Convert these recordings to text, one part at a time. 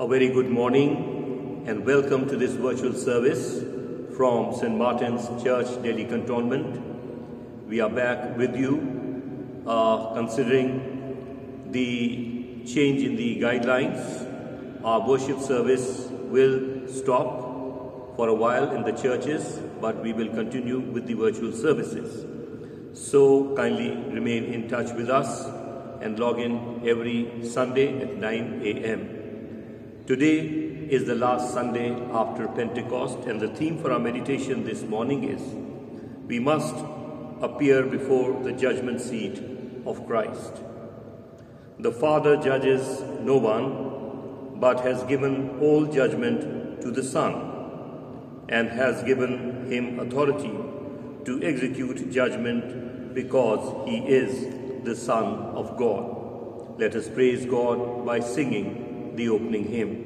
very good morning and welcome to this virtual service from St. Martin's Church, Delhi Cantonment. We are back with you considering the change in the guidelines. Our worship service will stop for a while in the churches, but we will continue with the virtual services. So kindly remain in touch with us and log in every Sunday at 9 a.m. Today is the last Sunday after Pentecost, and the theme for our meditation this morning is we must appear before the judgment seat of Christ. The Father judges no one, but has given all judgment to the Son, and has given him authority to execute judgment because he is the Son of God. Let us praise God by singing the opening hymn.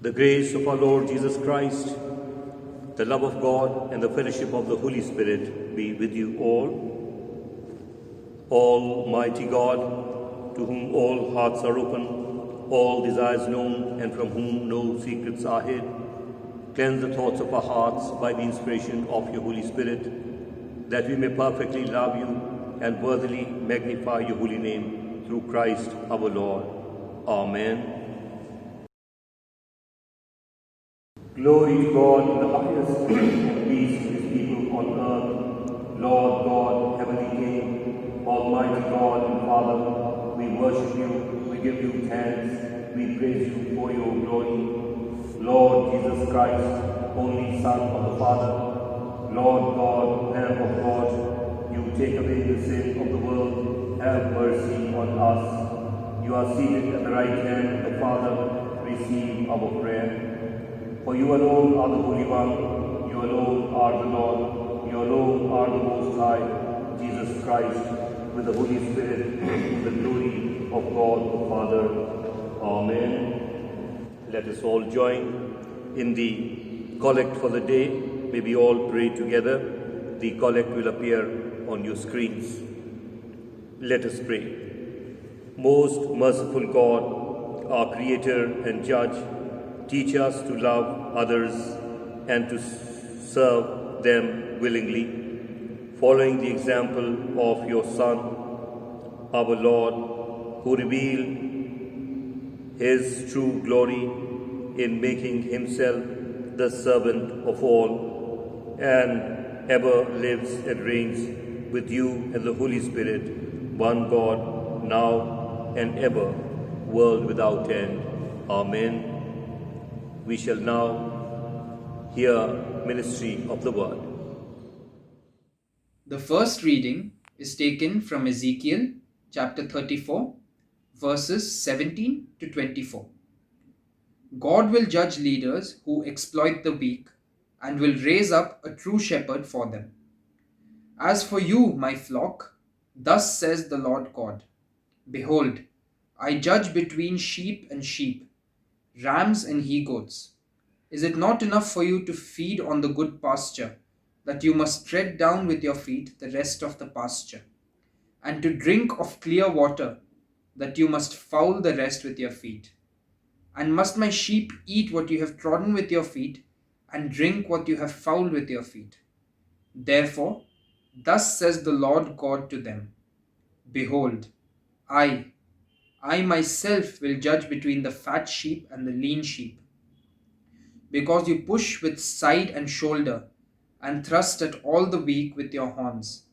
The grace of our Lord Jesus Christ, the love of God, and the fellowship of the Holy Spirit be with you all. Almighty God, to whom all hearts are open, all desires known, and from whom no secrets are hid, cleanse the thoughts of our hearts by the inspiration of your Holy Spirit, that we may perfectly love you and worthily magnify your holy name through Christ our Lord. Amen. Glory to God in the highest, and peace to his people on earth. Lord God, heavenly King, almighty God and Father, we worship you, we give you thanks, we praise you for your glory. Lord Jesus Christ, only Son of the Father, Lord God, Lamb of God, you take away the sin of the world, have mercy on us. You are seated at the right hand of the Father, receive our prayer. For you alone are the Holy One, you alone are the Lord, you alone are the Most High, Jesus Christ, with the Holy Spirit, the glory of God the Father. Amen. Let us all join in the collect for the day. May we all pray together. The collect will appear on your screens. Let us pray. Most merciful God, our Creator and Judge, teach us to love others and to serve them willingly, following the example of your Son, our Lord, who revealed his true glory in making himself the servant of all, and ever lives and reigns with you and the Holy Spirit, one God, now and ever, world without end. Amen. We shall now hear ministry of the word. The first reading is taken from Ezekiel chapter 34, verses 17 to 24. God will judge leaders who exploit the weak and will raise up a true shepherd for them. As for you, my flock, thus says the Lord God: Behold, I judge between sheep and sheep, rams and he goats. Is it not enough for you to feed on the good pasture, that you must tread down with your feet the rest of the pasture, and to drink of clear water, that you must foul the rest with your feet? And must my sheep eat what you have trodden with your feet, and drink what you have fouled with your feet? Therefore, thus says the Lord God to them: Behold, I, I myself will judge between the fat sheep and the lean sheep, because you push with side and shoulder, and thrust at all the weak with your horns,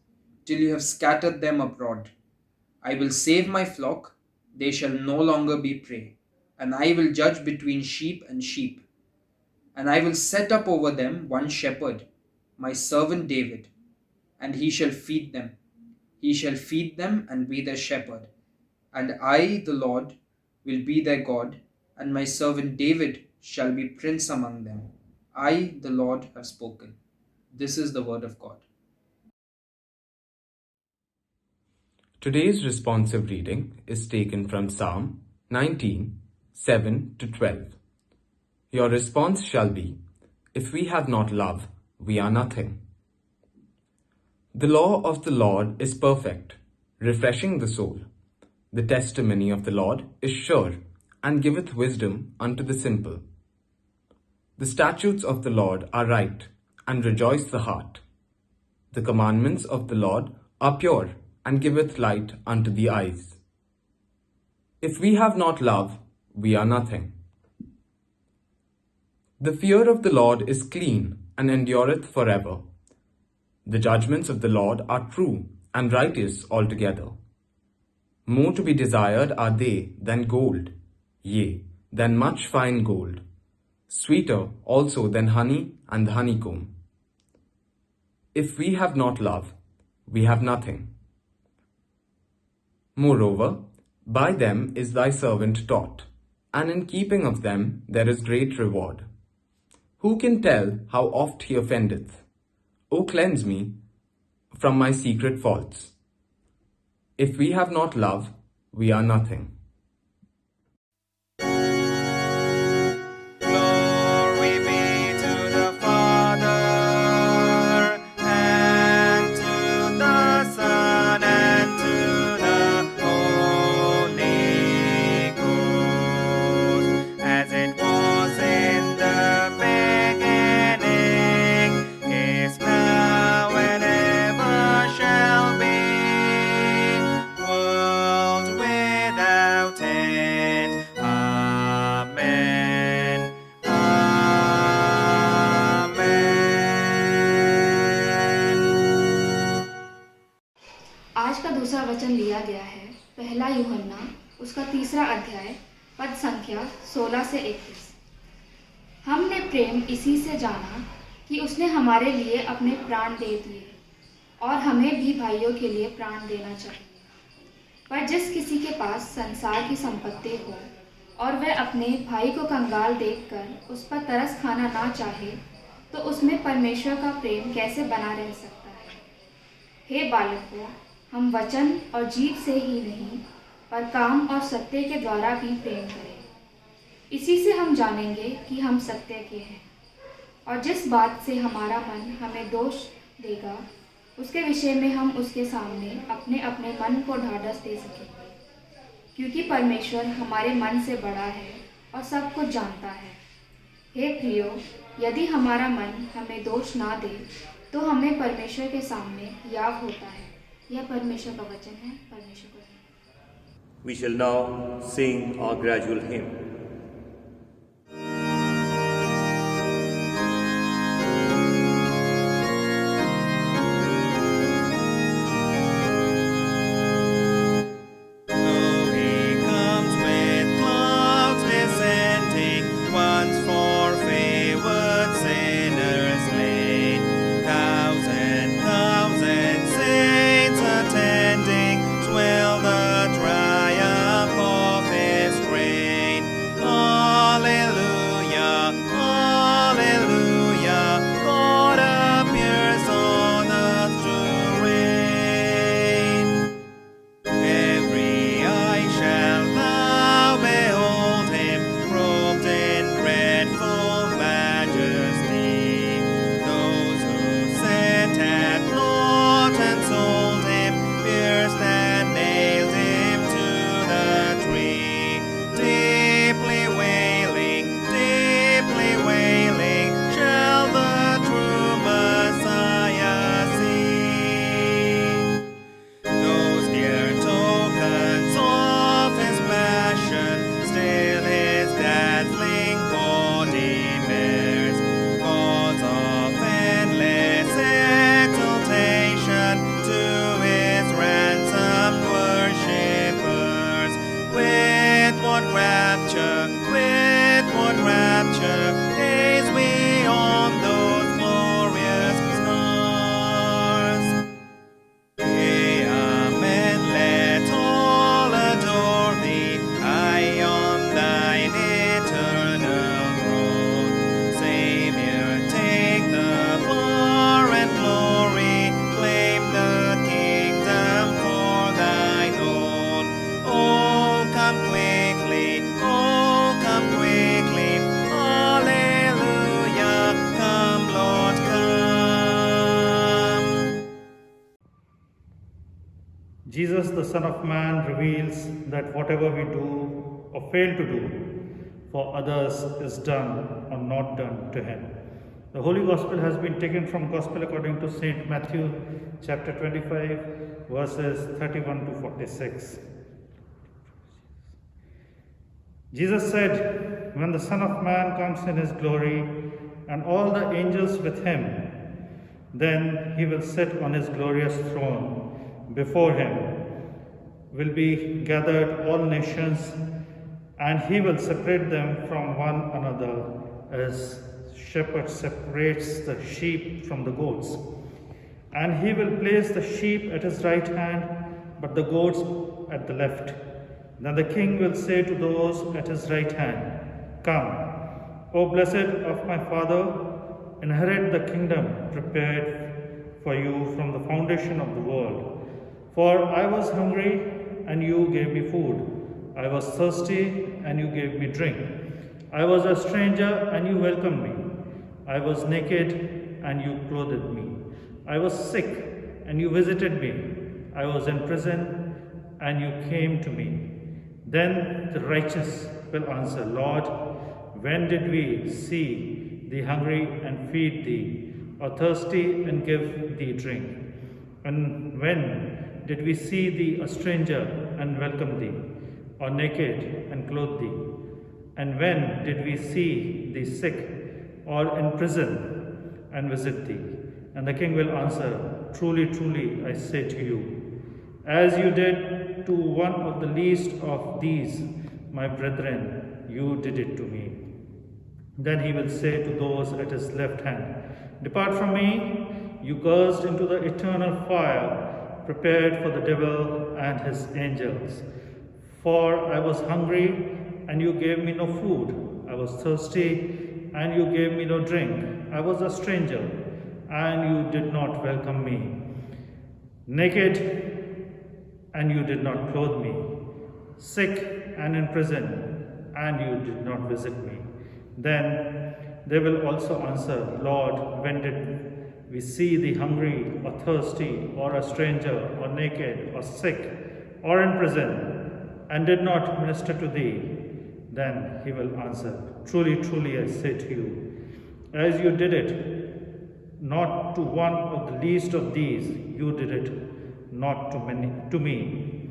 till you have scattered them abroad. I will save my flock, they shall no longer be prey, and I will judge between sheep and sheep. And I will set up over them one shepherd, my servant David, and he shall feed them. He shall feed them and be their shepherd. And I, the Lord, will be their God, and my servant David shall be prince among them. I, the Lord, have spoken. This is the word of God. Today's responsive reading is taken from Psalm 19, 7 to 12. Your response shall be, If we have not love, we are nothing. The law of the Lord is perfect, refreshing the soul. The testimony of the Lord is sure, and giveth wisdom unto the simple. The statutes of the Lord are right, and rejoice the heart. The commandments of the Lord are pure, and giveth light unto the eyes. If we have not love, we are nothing. The fear of the Lord is clean, and endureth forever. The judgments of the Lord are true, and righteous altogether. More to be desired are they than gold, yea, than much fine gold, sweeter also than honey and the honeycomb. If we have not love, we have nothing. Moreover, by them is thy servant taught, and in keeping of them there is great reward. Who can tell how oft he offendeth? O cleanse me from my secret faults. If we have not love, we are nothing. Glory be to the Father, and to the Son, and to the Holy Ghost, as it was in the beginning, is now, and ever shall be, world without end. Amen. आज का दूसरा वचन लिया गया है पहला यूहन्ना उसका 3 अध्याय पद संख्या 16 से 21। हमने प्रेम इसी से जाना कि उसने हमारे लिए अपने प्राण दे दिए, और हमें भी भाइयों के लिए प्राण देना चाहिए। पर जिस किसी के पास संसार की संपत्ति हो और वह अपने भाई को कंगाल देखकर उस पर तरस खाना ना चाहे, तो उसमें परमेश्वर का प्रेम कैसे बना रह सकता है? हे बालकों, हम वचन और जीभ से ही नहीं, पर काम और सत्य के द्वारा भी प्रेम करें। इसी से हम जानेंगे कि हम सत्य के हैं, और जिस बात से हमारा मन हमें दोष देगा, उसके विषय में हम उसके सामने अपने अपने मन को ढाढ़स दे सकेंगे, क्योंकि परमेश्वर हमारे मन से बड़ा है और सब कुछ जानता है। हे प्रियो, यदि हमारा मन हमें दोष ना दे, तो हमें परमेश्वर के सामने याव होता है। यह परमेश्वर का वचन है। परमेश्वर को धन्यवाद। We shall now sing our gradual hymn. Though he comes with clouds descending, once for wayward sinners laid, thousand thousands Jesus, the Son of Man, reveals that whatever we do or fail to do for others is done or not done to him. The Holy Gospel has been taken from Gospel according to St. Matthew chapter 25 verses 31 to 46. Jesus said, "When the Son of Man comes in his glory and all the angels with him, then he will sit on his glorious throne. Before him will be gathered all nations, and he will separate them from one another as shepherd separates the sheep from the goats. And he will place the sheep at his right hand, but the goats at the left. Then the king will say to those at his right hand, 'Come, O blessed of my Father, inherit the kingdom prepared for you from the foundation of the world. For I was hungry, and you gave me food. I was thirsty, and you gave me drink. I was a stranger, and you welcomed me. I was naked, and you clothed me. I was sick, and you visited me. I was in prison, and you came to me.' Then the righteous will answer, 'Lord, when did we see thee hungry and feed thee, or thirsty and give thee drink? And when did we see thee a stranger and welcome thee, or naked and clothe thee? And when did we see thee sick or in prison and visit thee?' And the king will answer, 'Truly, truly, I say to you, as you did to one of the least of these, my brethren, you did it to me.' Then he will say to those at his left hand, 'Depart from me, you cursed, into the eternal fire prepared for the devil and his angels. For I was hungry, and you gave me no food. I was thirsty, and you gave me no drink. I was a stranger, and you did not welcome me. Naked, and you did not clothe me. Sick and in prison, and you did not visit me.' Then they will also answer, 'Lord, when did we see thee hungry or thirsty, or a stranger, or naked, or sick, or in prison, and did not minister to thee?' Then he will answer, 'Truly, truly, I say to you, as you did it not to one of the least of these, you did it not to me.'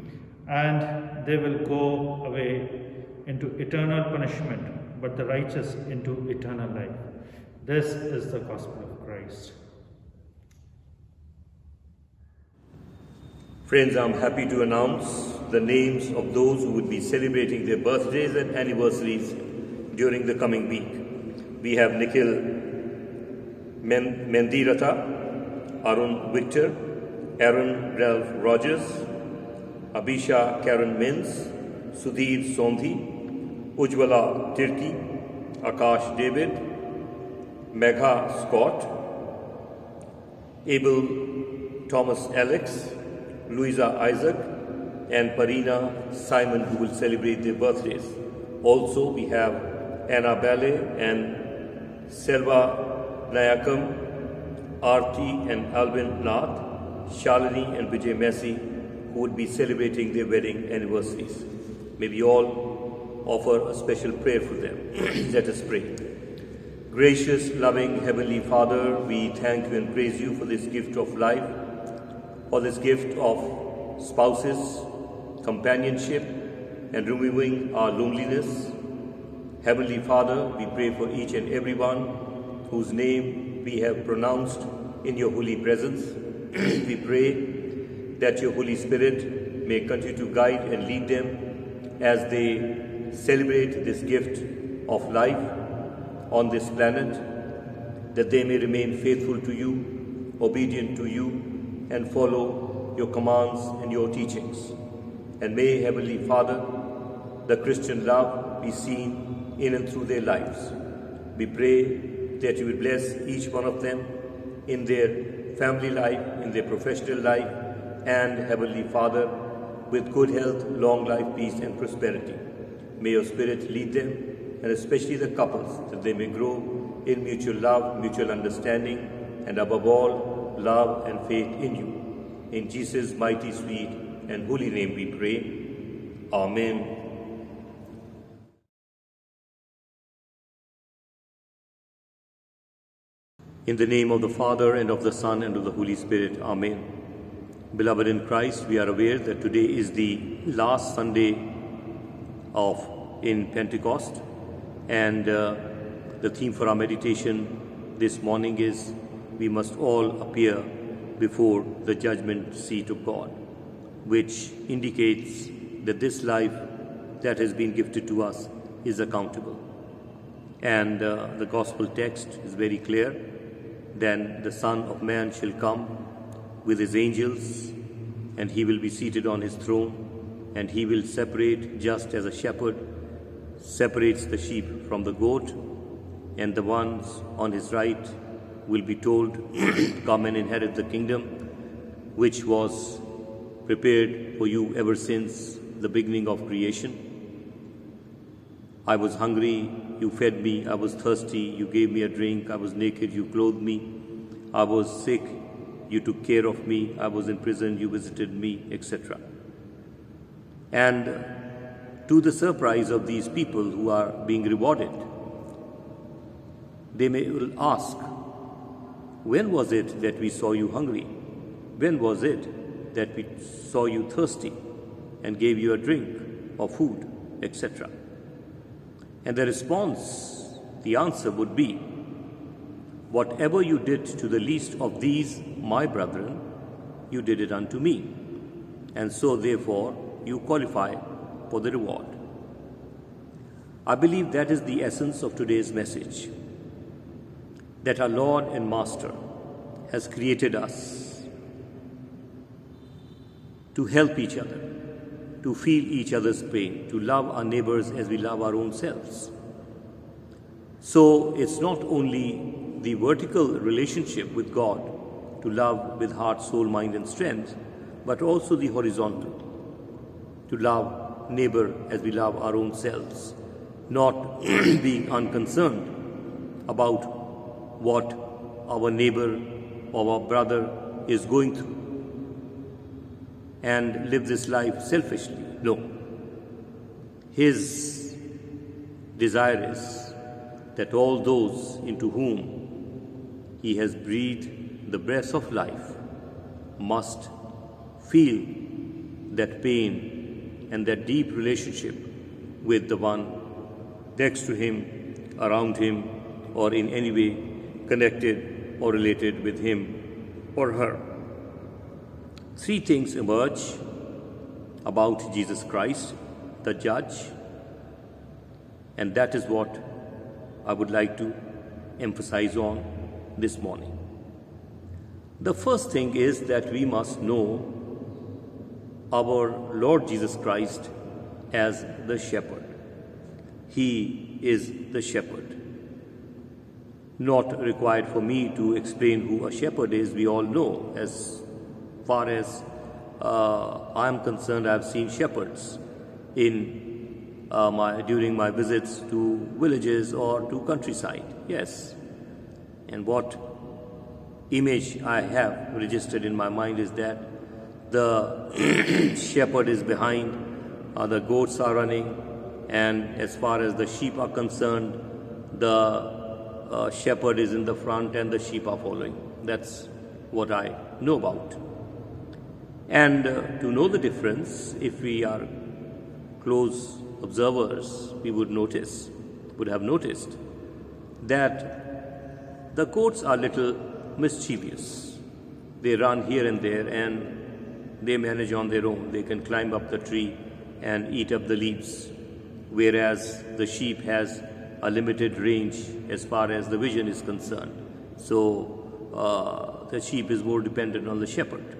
And they will go away into eternal punishment, but the righteous into eternal life." This is the gospel of Christ. Friends, I'm happy to announce the names of those who would be celebrating their birthdays and anniversaries during the coming week. We have Nikhil Mendirata, Arun Victor, Aaron Ralph Rogers, Abisha Karen Mins, Sudhir Sondhi, Ujwala Tirki, Akash David, Megha Scott, Abel Thomas Alex, Louisa Isaac, and Parina Simon, who will celebrate their birthdays. Also, we have Anna Ballet and Selva Nayakam, Arti and Alvin Nath, Shalini and Vijay Messi, who would be celebrating their wedding anniversaries. May we all offer a special prayer for them. Let us pray. Gracious, loving Heavenly Father, we thank you and praise you for this gift of life, for this gift of spouses, companionship, and removing our loneliness. Heavenly Father, we pray for each and everyone whose name we have pronounced in your holy presence. We pray that your Holy Spirit may continue to guide and lead them as they celebrate this gift of life on this planet, that they may remain faithful to you, obedient to you, and follow your commands and your teachings. And may, Heavenly Father, the Christian love be seen in and through their lives. We pray that you will bless each one of them in their family life, in their professional life, and, Heavenly Father, with good health, long life, peace, and prosperity. May your Spirit lead them, and especially the couples, that they may grow in mutual love, mutual understanding, and above all, love and faith in you. In Jesus' mighty, sweet, and holy name we pray. Amen. In the name of the Father, and of the Son, and of the Holy Spirit. Amen. Beloved in Christ, we are aware that today is the last Sunday in Pentecost, and the theme for our meditation this morning is we must all appear before the judgment seat of God, which indicates that this life that has been gifted to us is accountable. And the gospel text is very clear. Then the Son of Man shall come with his angels, and he will be seated on his throne, and he will separate, just as a shepherd separates the sheep from the goat, and the ones on his right will be told, come and inherit the kingdom, which was prepared for you ever since the beginning of creation. I was hungry, you fed me. I was thirsty, you gave me a drink. I was naked, you clothed me. I was sick, you took care of me. I was in prison, you visited me, etc. And to the surprise of these people who are being rewarded, they will ask, when was it that we saw you hungry? When was it that we saw you thirsty and gave you a drink or food, etc.? And the response, the answer would be, whatever you did to the least of these, my brethren, you did it unto me. And so, therefore, you qualify for the reward. I believe that is the essence of today's message, that our Lord and Master has created us to help each other, to feel each other's pain, to love our neighbors as we love our own selves. So it's not only the vertical relationship with God, to love with heart, soul, mind and strength, but also the horizontal, to love neighbor as we love our own selves, not being unconcerned about what our neighbor or our brother is going through, and live this life selfishly. No. His desire is that all those into whom he has breathed the breath of life must feel that pain and that deep relationship with the one next to him, around him, or in any way connected or related with him or her. Three things emerge about Jesus Christ, the judge, and that is what I would like to emphasize on this morning. The first thing is that we must know our Lord Jesus Christ as the shepherd. He is the shepherd. Not required for me to explain who a shepherd is. We all know. As far as I am concerned, I have seen shepherds during my visits to villages or to countryside. Yes. And what image I have registered in my mind is that the shepherd is behind, the goats are running, and as far as the sheep are concerned, the shepherd is in the front and the sheep are following. That's what I know about. And to know the difference, if we are close observers, we would have noticed that the goats are little mischievous. They run here and there and they manage on their own. They can climb up the tree and eat up the leaves, whereas the sheep has a limited range as far as the vision is concerned. So the sheep is more dependent on the shepherd.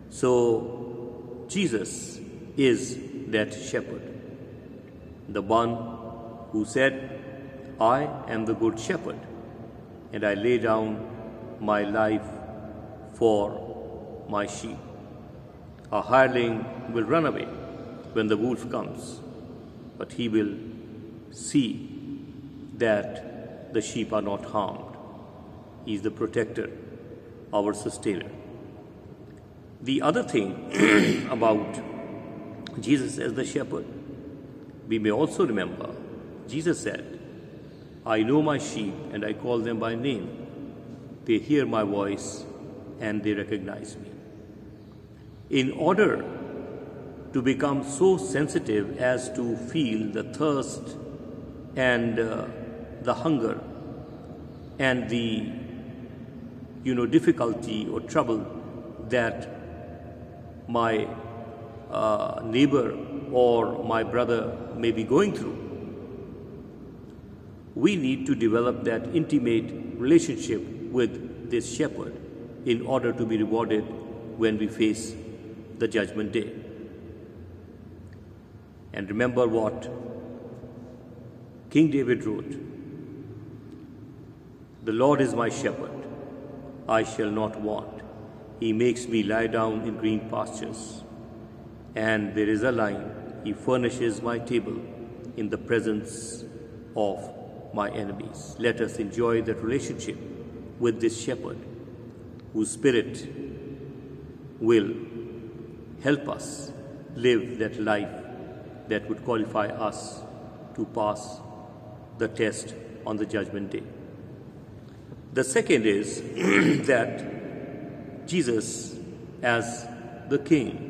So Jesus is that shepherd, the one who said, I am the good shepherd, and I lay down my life for my sheep. A hireling will run away when the wolf comes, but he will see that the sheep are not harmed. He is the protector, our sustainer. The other thing about Jesus as the shepherd, we may also remember Jesus said, I know my sheep and I call them by name. They hear my voice and they recognize me. In order to become so sensitive as to feel the thirst and the hunger and the difficulty or trouble that my neighbor or my brother may be going through, we need to develop that intimate relationship with this shepherd in order to be rewarded when we face the judgment day. And remember what King David wrote, the Lord is my shepherd, I shall not want. He makes me lie down in green pastures. And there is a line, he furnishes my table in the presence of my enemies. Let us enjoy that relationship with this shepherd whose spirit will help us live that life that would qualify us to pass the test on the judgment day. The second is that Jesus as the King,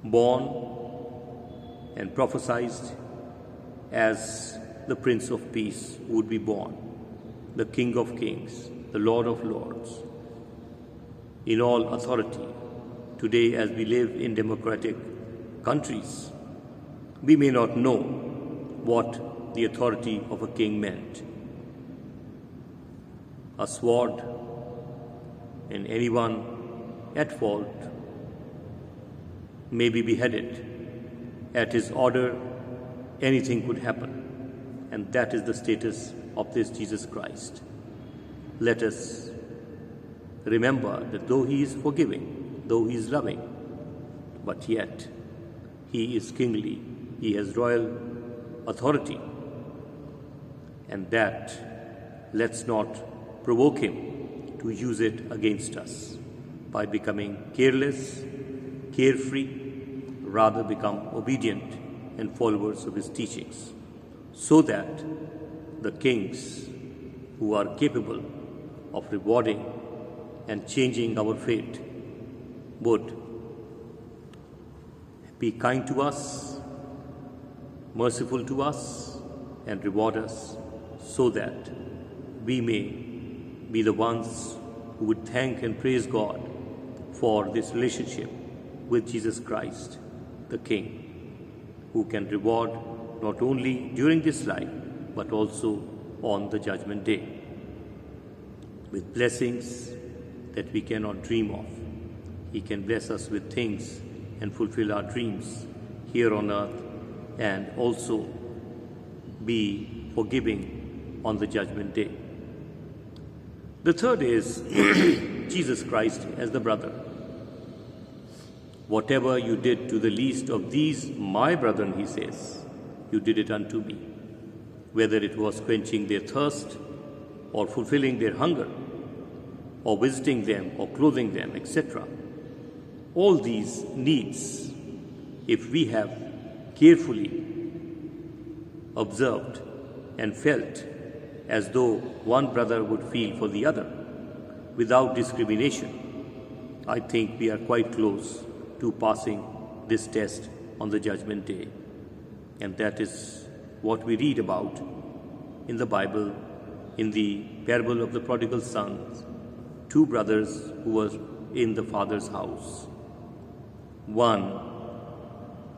born and prophesied as the Prince of Peace would be born, the King of Kings, the Lord of Lords, in all authority. Today, as we live in democratic countries, we may not know what the authority of a king meant. A sword, and anyone at fault may be beheaded. At his order, anything could happen. And that is the status of this Jesus Christ. Let us remember that though he is forgiving, though he is loving, but yet he is kingly, he has royal authority. And that let's not provoke him to use it against us by becoming careless, carefree, rather become obedient and followers of his teachings, so that the kings who are capable of rewarding and changing our fate would be kind to us, merciful to us, and reward us, so that we may be the ones who would thank and praise God for this relationship with Jesus Christ, the King, who can reward not only during this life, but also on the judgment day, with blessings that we cannot dream of. He can bless us with things and fulfill our dreams here on earth, and also be forgiving on the judgment day. The third is Jesus Christ as the brother. Whatever you did to the least of these, my brethren, he says, you did it unto me. Whether it was quenching their thirst, or fulfilling their hunger, or visiting them, or clothing them, etc. All these needs, if we have carefully observed and felt as though one brother would feel for the other, without discrimination, I think we are quite close to passing this test on the judgment day. And that is what we read about in the Bible, in the parable of the prodigal sons, two brothers who were in the father's house. One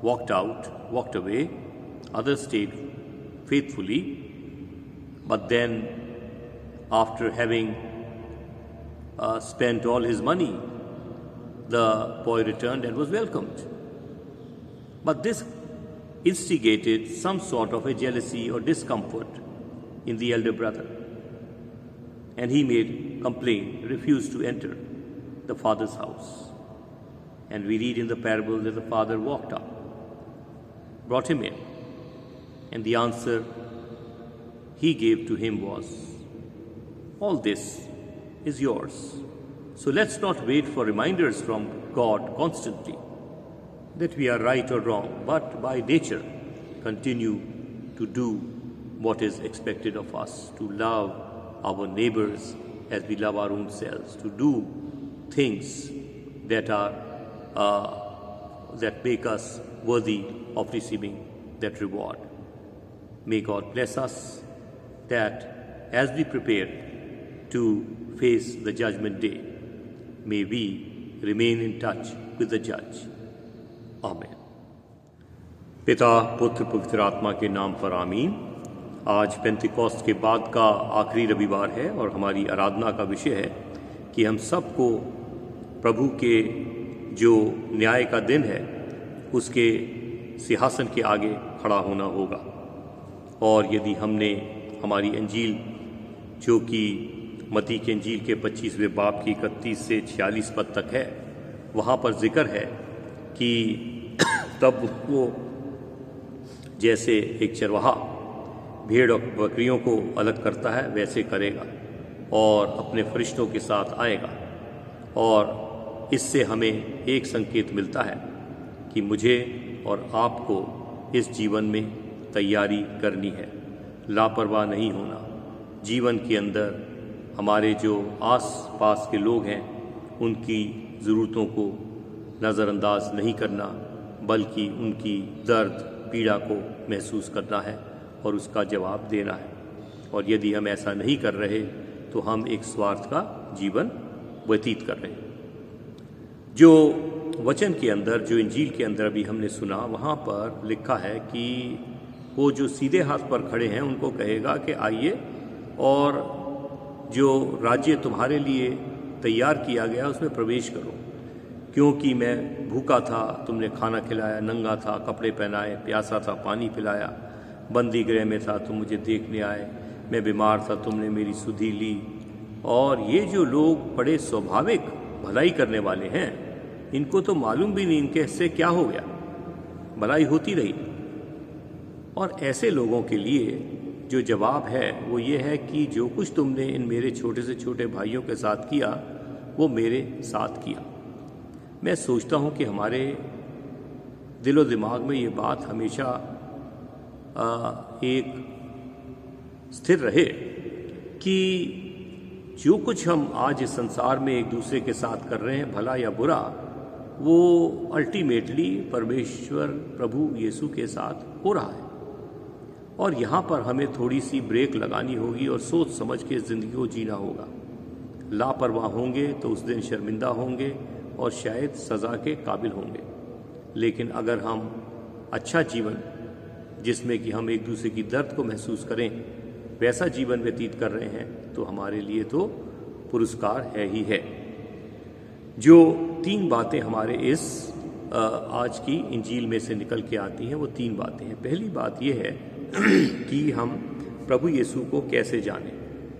walked away, other stayed faithfully, but then after having spent all his money, the boy returned and was welcomed. But this instigated some sort of a jealousy or discomfort in the elder brother. And he made complaint, refused to enter the father's house. And we read in the parable that the father walked up, brought him in, and the answer he gave to him was, all this is yours. So let's not wait for reminders from God constantly that we are right or wrong, but by nature continue to do what is expected of us, to love our neighbors as we love our own selves, to do things that are that make us worthy of receiving that reward. May God bless us that as we prepare to face the judgment day, may we remain in touch with the judge. आमीन। पिता पुत्र पवित्र आत्मा के नाम पर आमीन। आज पेंतिकोस्त के बाद का आखिरी रविवार है और हमारी आराधना का विषय है कि हम सबको प्रभु के जो न्याय का दिन है उसके सिंहासन के आगे खड़ा होना होगा। और यदि हमने हमारी अंजील जो कि मत्ती की अंजील के 25वें बाब की 31 से 46 पद तक है, वहाँ पर जिक्र है कि तब वो जैसे एक चरवाहा भेड़ और बकरियों को अलग करता है वैसे करेगा और अपने फरिश्तों के साथ आएगा। और इससे हमें एक संकेत मिलता है कि मुझे और आपको इस जीवन में तैयारी करनी है, लापरवाह नहीं होना। जीवन के अंदर हमारे जो आस पास के लोग हैं उनकी ज़रूरतों को नज़रअंदाज नहीं करना, बल्कि उनकी दर्द पीड़ा को महसूस करना है और उसका जवाब देना है। और यदि हम ऐसा नहीं कर रहे तो हम एक स्वार्थ का जीवन व्यतीत कर रहे हैं। जो वचन के अंदर, जो इंजील के अंदर अभी हमने सुना, वहाँ पर लिखा है कि वो जो सीधे हाथ पर खड़े हैं उनको कहेगा कि आइए और जो राज्य तुम्हारे लिए तैयार किया गया उसमें प्रवेश करो, क्योंकि मैं भूखा था तुमने खाना खिलाया, नंगा था कपड़े पहनाए, प्यासा था पानी पिलाया, बंदी गृह में था तुम मुझे देखने आए, मैं बीमार था तुमने मेरी सुधि ली। और ये जो लोग बड़े स्वाभाविक भलाई करने वाले हैं, इनको तो मालूम भी नहीं इनके हिस्से क्या हो गया, भलाई होती रही। और ऐसे लोगों के लिए जो जवाब है वो ये है कि जो कुछ तुमने इन मेरे छोटे से छोटे भाइयों के साथ किया वो मेरे साथ किया। मैं सोचता हूँ कि हमारे दिलो दिमाग में ये बात हमेशा एक स्थिर रहे कि जो कुछ हम आज इस संसार में एक दूसरे के साथ कर रहे हैं, भला या बुरा, वो अल्टीमेटली परमेश्वर प्रभु यीशु के साथ हो रहा है। और यहाँ पर हमें थोड़ी सी ब्रेक लगानी होगी और सोच समझ के ज़िंदगी को जीना होगा। लापरवाह होंगे तो उस दिन शर्मिंदा होंगे और शायद सज़ा के काबिल होंगे। लेकिन अगर हम अच्छा जीवन, जिसमें कि हम एक दूसरे की दर्द को महसूस करें, वैसा जीवन व्यतीत कर रहे हैं तो हमारे लिए तो पुरस्कार है ही है। जो 3 बातें हमारे इस आज की इंजील में से निकल के आती हैं वो 3 बातें हैं। पहली बात यह है कि हम प्रभु यीशु को कैसे जानें,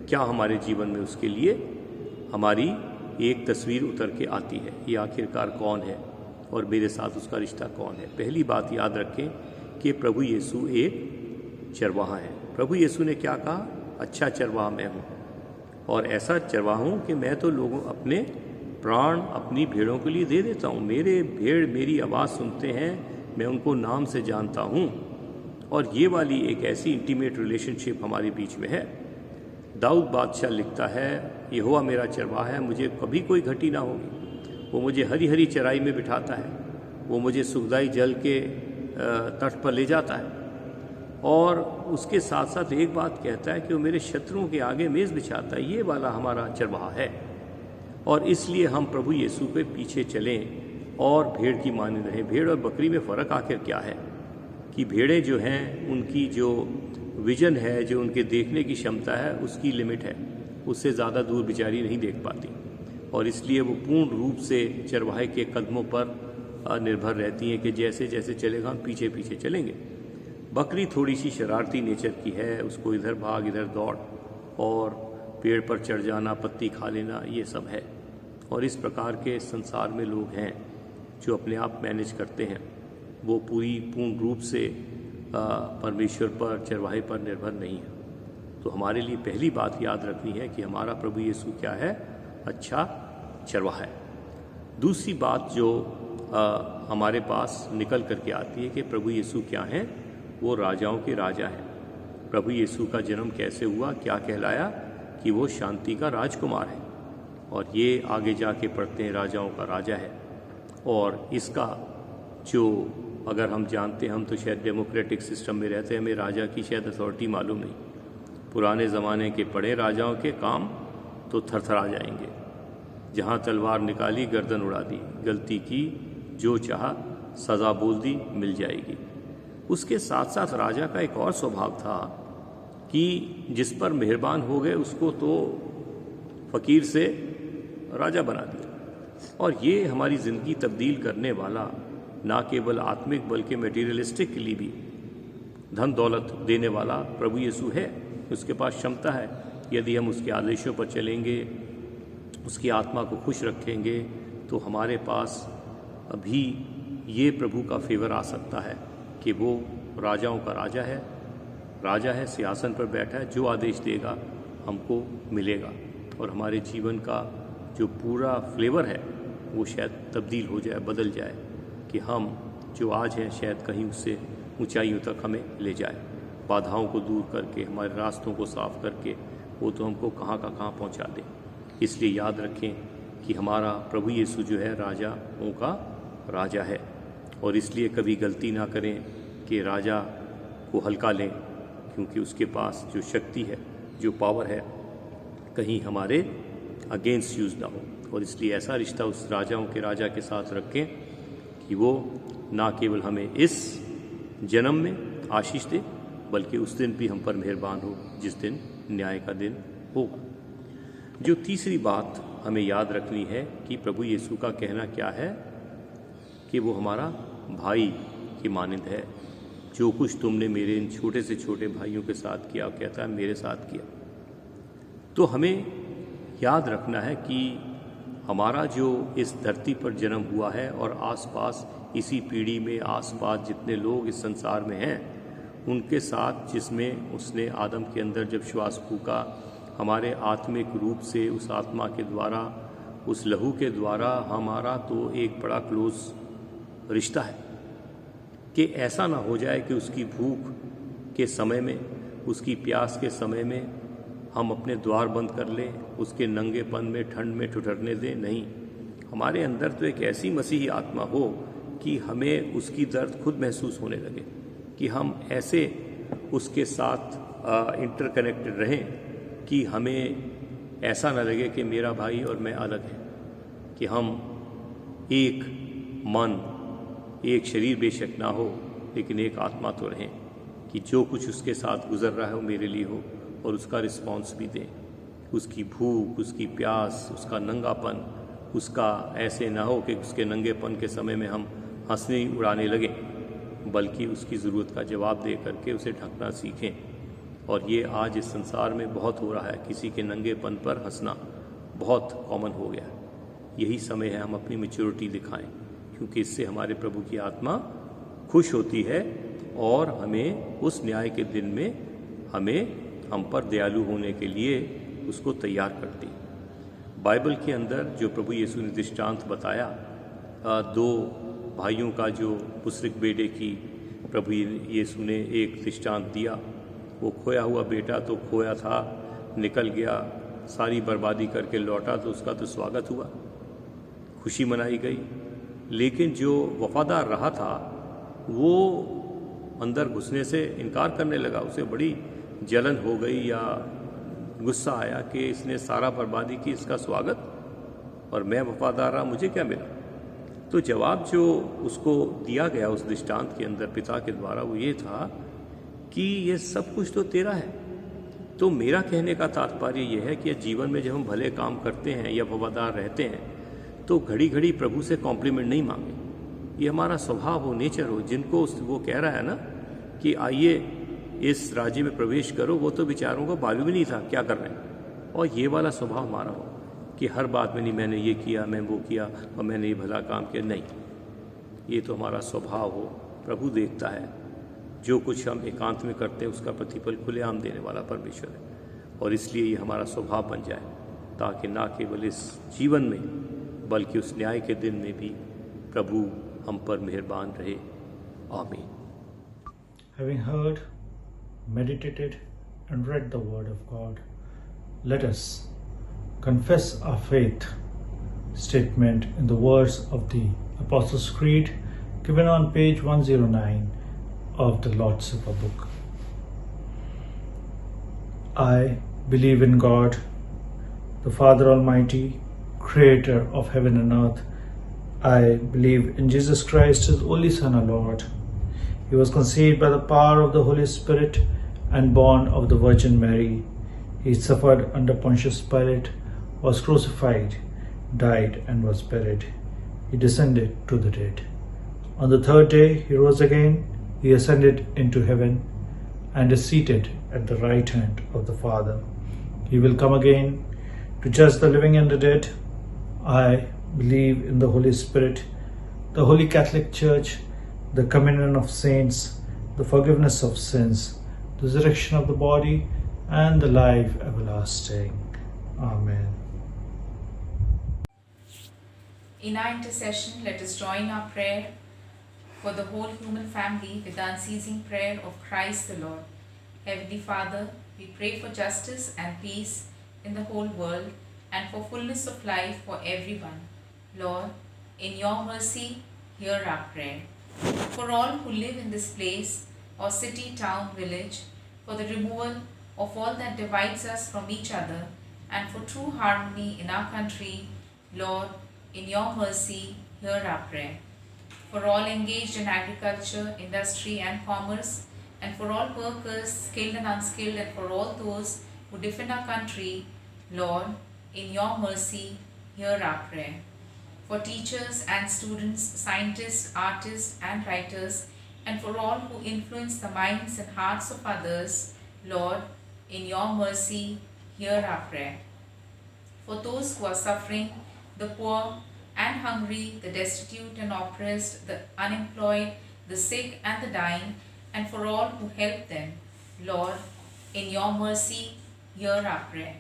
क्या हमारे जीवन में उसके लिए हमारी एक तस्वीर उतर के आती है, ये आखिरकार कौन है और मेरे साथ उसका रिश्ता कौन है। पहली बात याद रखें कि प्रभु यीशु एक चरवाहा है। प्रभु यीशु ने क्या कहा? अच्छा चरवाहा मैं हूँ और ऐसा चरवाहा हूँ कि मैं तो लोगों अपने प्राण अपनी भेड़ों के लिए दे देता हूँ। मेरे भेड़ मेरी आवाज़ सुनते हैं, मैं उनको नाम से जानता हूँ। और ये वाली एक ऐसी इंटीमेट रिलेशनशिप हमारे बीच में है। दाऊद बादशाह लिखता है, यहोवा मेरा चरवाहा है, मुझे कभी कोई घटी ना होगी। वो मुझे हरी हरी चराई में बिठाता है, वो मुझे सुखदाई जल के तट पर ले जाता है। और उसके साथ साथ एक बात कहता है कि वो मेरे शत्रुओं के आगे मेज़ बिछाता है। ये वाला हमारा चरवाहा है। और इसलिए हम प्रभु यीशु के पीछे चलें और भेड़ की माने रहें। भेड़ और बकरी में फ़र्क आखिर क्या है कि भेड़ें जो हैं उनकी जो विजन है, जो उनके देखने की क्षमता है, उसकी लिमिट है, उससे ज़्यादा दूर बेचारी नहीं देख पाती और इसलिए वो पूर्ण रूप से चरवाहे के कदमों पर निर्भर रहती हैं कि जैसे जैसे चलेगा हम पीछे पीछे चलेंगे। बकरी थोड़ी सी शरारती नेचर की है, उसको इधर भाग इधर दौड़ और पेड़ पर चढ़ जाना, पत्ती खा लेना, ये सब है। और इस प्रकार के संसार में लोग हैं जो अपने आप मैनेज करते हैं, वो पूर्ण रूप से परमेश्वर पर, चरवाहे पर निर्भर नहीं है। तो हमारे लिए पहली बात याद रखनी है कि हमारा प्रभु यीशु क्या है? अच्छा चरवाहा है। दूसरी बात जो हमारे पास निकल करके आती है कि प्रभु यीशु क्या हैं, वो राजाओं के राजा हैं। प्रभु यीशु का जन्म कैसे हुआ, क्या कहलाया कि वो शांति का राजकुमार है, और ये आगे जाके पढ़ते हैं राजाओं का राजा है। और इसका जो अगर हम जानते हैं, हम तो शायद डेमोक्रेटिक सिस्टम में रहते हैं, हमें राजा की शायद अथॉरिटी मालूम नहीं। पुराने ज़माने के पढ़े राजाओं के काम तो थरथरा जाएंगे। जहाँ तलवार निकाली गर्दन उड़ा दी, गलती की जो चाहा सज़ा बोल दी मिल जाएगी। उसके साथ साथ राजा का एक और स्वभाव था कि जिस पर मेहरबान हो गए उसको तो फ़कीर से राजा बना दिया। और ये हमारी ज़िंदगी तब्दील करने वाला ना केवल आत्मिक बल्कि मटेरियलिस्टिकली भी धन दौलत देने वाला प्रभु यीशु है। उसके पास क्षमता है, यदि हम उसके आदेशों पर चलेंगे, उसकी आत्मा को खुश रखेंगे, तो हमारे पास अभी ये प्रभु का फेवर आ सकता है कि वो राजाओं का राजा है, सिंहासन पर बैठा है, जो आदेश देगा हमको मिलेगा। और हमारे जीवन का जो पूरा फ्लेवर है वो शायद तब्दील हो जाए, बदल जाए, कि हम जो आज हैं शायद कहीं उससे ऊंचाइयों तक हमें ले जाए। बाधाओं को दूर करके, हमारे रास्तों को साफ करके वो तो हमको कहाँ का कहाँ पहुँचा दे। इसलिए याद रखें कि हमारा प्रभु यीशु जो है राजाओं का राजा है, और इसलिए कभी गलती ना करें कि राजा को हल्का लें, क्योंकि उसके पास जो शक्ति है, जो पावर है, कहीं हमारे अगेंस्ट यूज़ ना हो। और इसलिए ऐसा रिश्ता उस राजाओं के राजा के साथ रखें कि वो ना केवल हमें इस जन्म में आशीष दे, बल्कि उस दिन भी हम पर मेहरबान हो जिस दिन न्याय का दिन होगा। जो तीसरी बात हमें याद रखनी है कि प्रभु यीशु का कहना क्या है कि वो हमारा भाई की मानंद है। जो कुछ तुमने मेरे इन छोटे से छोटे भाइयों के साथ किया, कहता है मेरे साथ किया। तो हमें याद रखना है कि हमारा जो इस धरती पर जन्म हुआ है और आसपास इसी पीढ़ी में आसपास जितने लोग इस संसार में हैं, उनके साथ जिसमें उसने आदम के अंदर जब श्वास फूका, हमारे आत्मिक रूप से उस आत्मा के द्वारा, उस लहू के द्वारा हमारा तो एक बड़ा क्लोज रिश्ता है कि ऐसा ना हो जाए कि उसकी भूख के समय में, उसकी प्यास के समय में हम अपने द्वार बंद कर लें, उसके नंगेपन में, ठंड में ठुठरने दें। नहीं, हमारे अंदर तो एक ऐसी मसीही आत्मा हो कि हमें उसकी दर्द खुद महसूस होने लगे, कि हम ऐसे उसके साथ इंटरकनेक्टेड रहें कि हमें ऐसा ना लगे कि मेरा भाई और मैं अलग हैं, कि हम एक मन, एक शरीर बेशक ना हो लेकिन एक आत्मा तो रहें, कि जो कुछ उसके साथ गुजर रहा है वो मेरे लिए हो और उसका रिस्पॉन्स भी दें। उसकी भूख, उसकी प्यास, उसका नंगापन, उसका ऐसे ना हो कि उसके नंगेपन के समय में हम हंसने उड़ाने लगें, बल्कि उसकी ज़रूरत का जवाब दे करके उसे ढकना सीखें। और ये आज इस संसार में बहुत हो रहा है, किसी के नंगेपन पर हंसना बहुत कॉमन हो गया है। यही समय है हम अपनी मैच्योरिटी दिखाएं, क्योंकि इससे हमारे प्रभु की आत्मा खुश होती है और हमें उस न्याय के दिन में हम पर दयालु होने के लिए उसको तैयार करती। बाइबल के अंदर जो प्रभु यीशु ने दृष्टांत बताया, दो भाइयों का जो पुस्रिक बेटे की प्रभु यीशु ने एक दृष्टांत दिया। वो खोया हुआ बेटा तो खोया था, निकल गया, सारी बर्बादी करके लौटा तो उसका तो स्वागत हुआ, खुशी मनाई गई। लेकिन जो वफादार रहा था वो अंदर घुसने से इनकार करने लगा। उसे बड़ी जलन हो गई या गुस्सा आया कि इसने सारा बर्बादी की, इसका स्वागत, और मैं वफादार रहा, मुझे क्या मिला। तो जवाब जो उसको दिया गया उस दृष्टांत के अंदर पिता के द्वारा वो ये था कि ये सब कुछ तो तेरा है। तो मेरा कहने का तात्पर्य ये है कि जीवन में जब हम भले काम करते हैं या वफादार रहते हैं तो घड़ी घड़ी प्रभु से कॉम्प्लीमेंट नहीं मांगे। ये हमारा स्वभाव हो, नेचर हो। जिनको वो कह रहा है ना कि आइए इस राज्य में प्रवेश करो, वो तो बेचारों को मालूम ही नहीं था क्या कर रहे हैं। और ये वाला स्वभाव हमारा हो कि हर बात में नहीं मैंने ये किया, मैं वो किया और मैंने ये भला काम किया। नहीं, ये तो हमारा स्वभाव हो। प्रभु देखता है जो कुछ हम एकांत में करते हैं, उसका प्रतिफल खुलेआम देने वाला परमेश्वर है। और इसलिए ये हमारा स्वभाव बन जाए ताकि ना केवल इस जीवन में बल्कि उस न्याय के दिन में भी प्रभु हम पर मेहरबान रहे। आमीन। Having heard, meditated, and read the Word of God, let us confess our faith statement in the words of the Apostles' Creed given on page 109 of the Lord's Supper book. I believe in God, the Father Almighty, Creator of heaven and earth. I believe in Jesus Christ, His only Son, our Lord. He was conceived by the power of the Holy Spirit and born of the Virgin Mary. He suffered under Pontius Pilate, was crucified, died, and was buried. He descended to the dead. On the third day he rose again. He ascended into heaven and is seated at the right hand of the Father. He will come again to judge the living and the dead. I believe in the Holy Spirit, the Holy Catholic Church, the communion of saints, the forgiveness of sins, the resurrection of the body, and the life everlasting. Amen. In our intercession, let us join our prayer for the whole human family with the unceasing prayer of Christ the Lord. Heavenly Father, we pray for justice and peace in the whole world and for fullness of life for everyone. Lord, in your mercy, hear our prayer. For all who live in this place or city, town, village, for the removal of all that divides us from each other and for true harmony in our country, Lord, in your mercy, hear our prayer. For all engaged in agriculture, industry and commerce, and for all workers, skilled and unskilled, and for all those who defend our country, Lord, in your mercy, hear our prayer. For teachers and students, scientists, artists and writers, and for all who influence the minds and hearts of others, Lord, in your mercy, hear our prayer. For those who are suffering, the poor and hungry, the destitute and oppressed, the unemployed, the sick and the dying, and for all who help them, Lord, in your mercy, hear our prayer.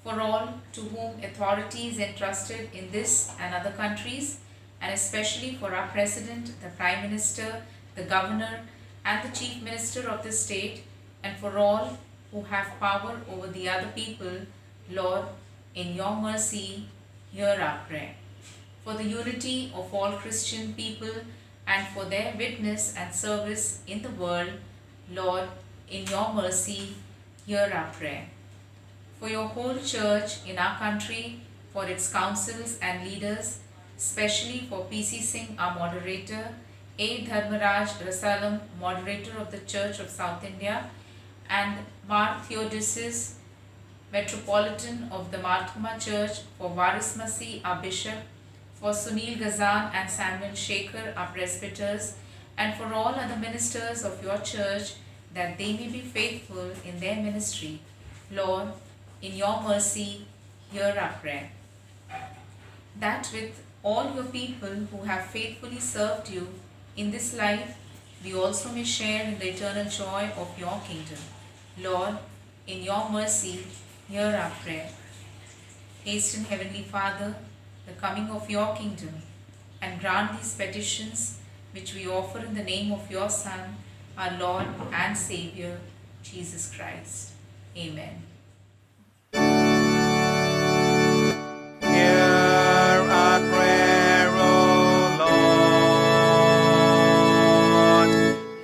For all to whom authority is entrusted in this and other countries, and especially for our President, the Prime Minister, the Governor, and the Chief Minister of the state, and for all who have power over the other people, Lord, in your mercy, hear our prayer. For the unity of all Christian people and for their witness and service in the world, Lord, in your mercy, hear our prayer. For your whole church in our country, for its councils and leaders, especially for P.C. Singh, our moderator, A. Dharmaraj Rasalam, moderator of the Church of South India, and Mar Theodosius, Metropolitan of the Marthuma Church, for Varis Masih, our bishop, for Sunil Gazan and Samuel Shekhar, our presbyters, and for all other ministers of your church, that they may be faithful in their ministry. Lord, in your mercy, hear our prayer. That with all your people who have faithfully served you in this life, we also may share in the eternal joy of your kingdom. Lord, in your mercy, hear our prayer. Hasten, Heavenly Father, the coming of your kingdom, and grant these petitions which we offer in the name of your Son, our Lord and Saviour, Jesus Christ. Amen. Hear our prayer, O Lord.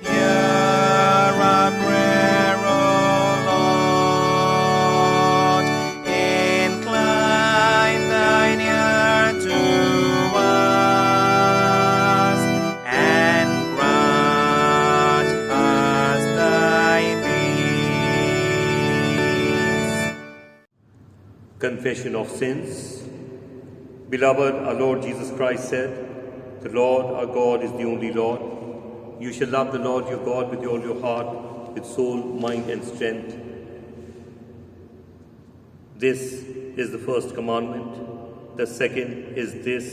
Hear our prayer, O Lord. Incline thine ear to us, and grant us thy peace. Confession of sins. Beloved, our Lord Jesus Christ said, "The Lord our God is the only Lord. You shall love the Lord your God with all your heart, with soul, mind and strength. This is the first commandment. The second is this,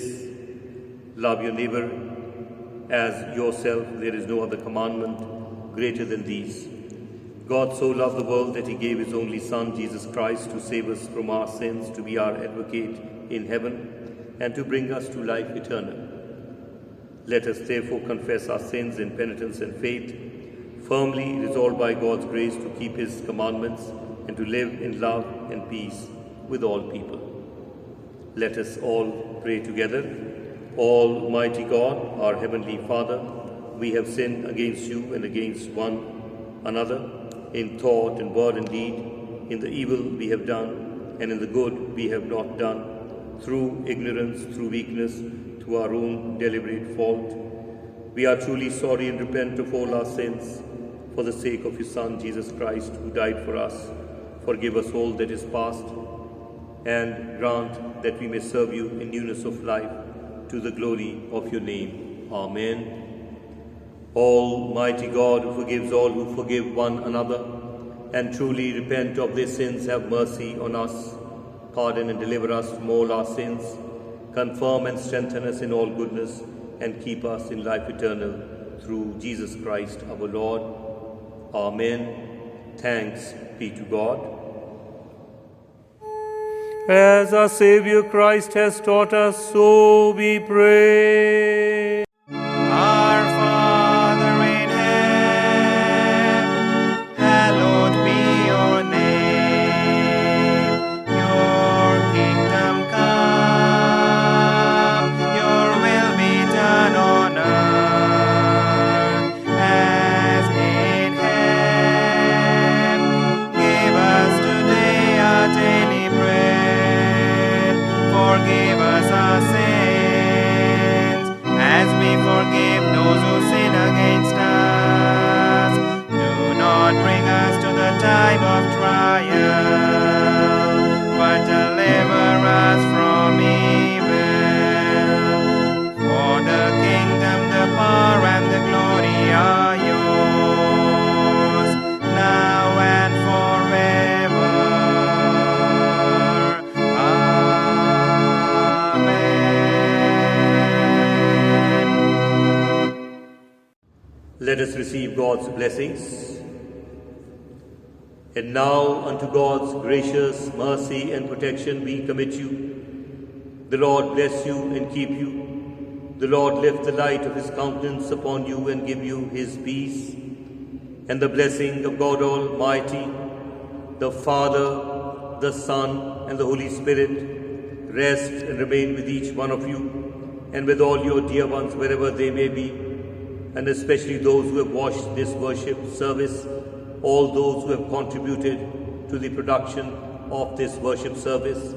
love your neighbor as yourself. There is no other commandment greater than these." God so loved the world that he gave his only Son, Jesus Christ, to save us from our sins, to be our advocate in heaven, and to bring us to life eternal. Let us therefore confess our sins in penitence and faith, firmly resolved by God's grace to keep his commandments and to live in love and peace with all people. Let us all pray together. Almighty God, our Heavenly Father, we have sinned against you and against one another in thought and word and deed, in the evil we have done and in the good we have not done, through ignorance, through weakness, through our own deliberate fault. We are truly sorry and repent of all our sins for the sake of his Son, Jesus Christ, who died for us. Forgive us all that is past, and grant that we may serve you in newness of life, to the glory of your name. Amen. Almighty God, who forgives all who forgive one another, and truly repent of their sins, have mercy on us. Pardon and deliver us from all our sins. Confirm and strengthen us in all goodness, and keep us in life eternal, through Jesus Christ our Lord. Amen. Thanks be to God. As our Saviour Christ has taught us, so we pray. Our Father in heaven, hallowed be your name. Your kingdom come, your will be done on earth as in heaven. Give us today our daily bread. Forgive us our sins, as we forgive those who sin against us. Do not bring us to the time of trial, but deliver us from evil. For the kingdom, the power, and the glory are yours, now and forever. Let us receive God's blessings. And now unto God's gracious mercy and protection we commit you. The Lord bless you and keep you. The Lord lift the light of his countenance upon you and give you his peace. And the blessing of God Almighty, the Father, the Son, and the Holy Spirit rest and remain with each one of you and with all your dear ones wherever they may be, and especially those who have watched this worship service, all those who have contributed to the production of this worship service,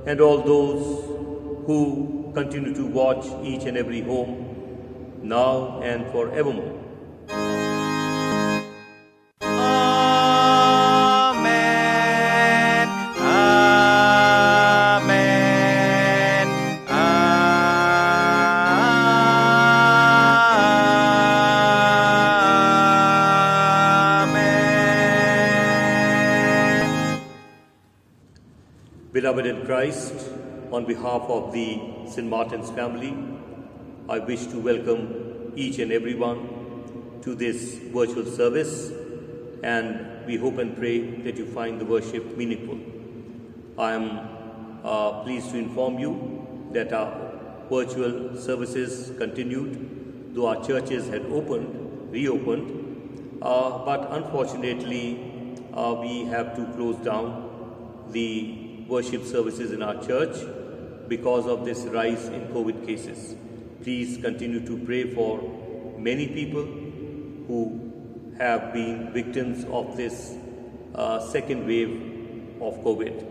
and all those who continue to watch each and every home, now and forevermore. Amen. Amen. Amen. Beloved in Christ, on behalf of the St. Martin's family, I wish to welcome each and everyone to this virtual service, and we hope and pray that you find the worship meaningful. I am pleased to inform you that our virtual services continued, though our churches had reopened, but unfortunately we have to close down the worship services in our church because of this rise in COVID cases. Please continue to pray for many people who have been victims of this second wave of COVID.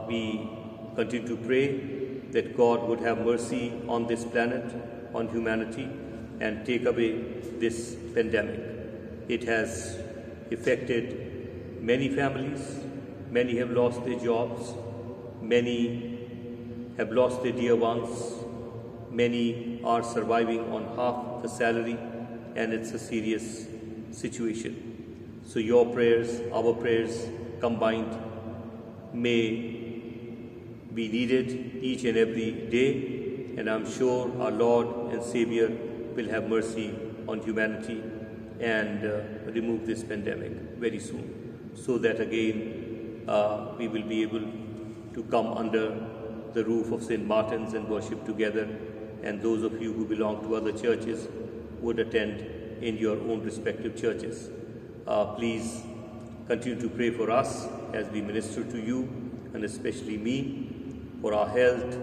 We continue to pray that God would have mercy on this planet, on humanity, and take away this pandemic. It has affected many families. Many have lost their jobs. Many have lost their dear ones. Many are surviving on half the salary, and it's a serious situation. So your prayers, our prayers combined may be needed each and every day, and I'm sure our Lord and Savior will have mercy on humanity and remove this pandemic very soon, so that again we will be able to come under the roof of St. Martin's and worship together, and those of you who belong to other churches would attend in your own respective churches. Please continue to pray for us as we minister to you, and especially me, for our health,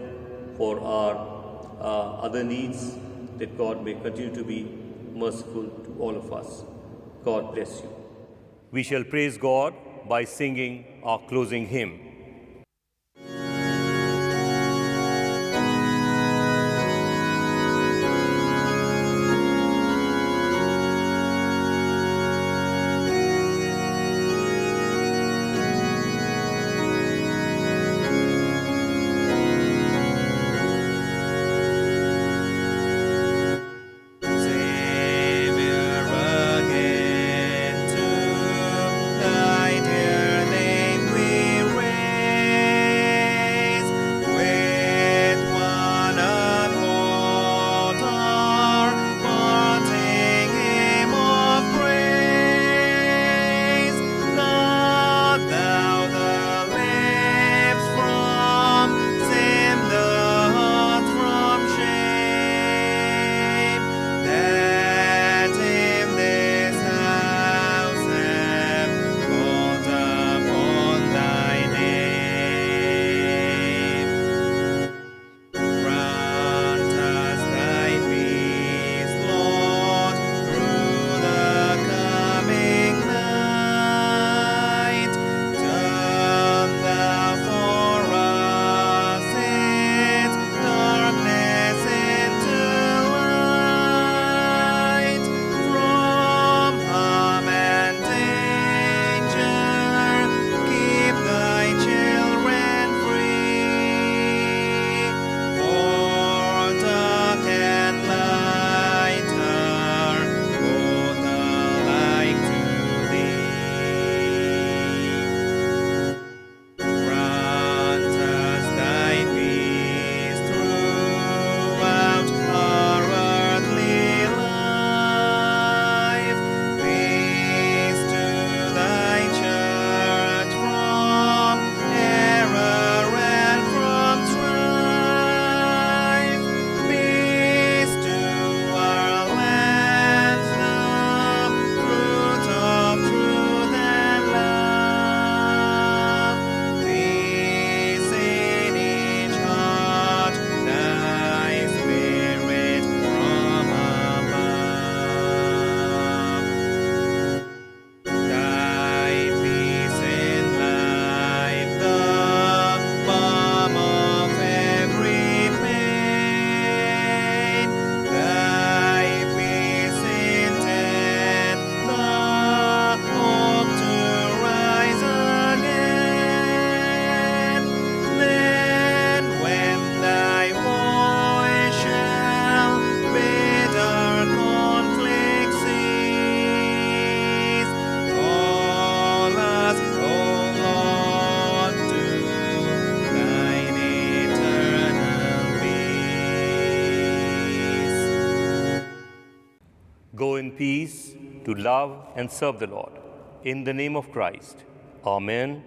for our other needs, that God may continue to be merciful to all of us. God bless you. We shall praise God by singing our closing hymn. Savior, again to thy dear name we raise, with one accord our parting hymn of praise. Not thou the lips from sin, the heart from shame, that in this house have called upon thy name. Grant us thy peace, Lord, through the coming night. Turn thou for us its darkness into light. From harm and danger, keep thy children free. For dark and light are both alike to thee. Grant us thy peace throughout our earthly life. Peace to thy church from error and from strife. Peace to our land, the fruit of truth and love. Peace in each heart, thy Spirit from above. Thy peace in life, the balm of every pain. Thy peace in death, the hope to rise again. Then when thy voice shall bid our conflict cease, call us, O Lord, to thine eternal peace. Go in peace to love and serve the Lord. In the name of Christ. Amen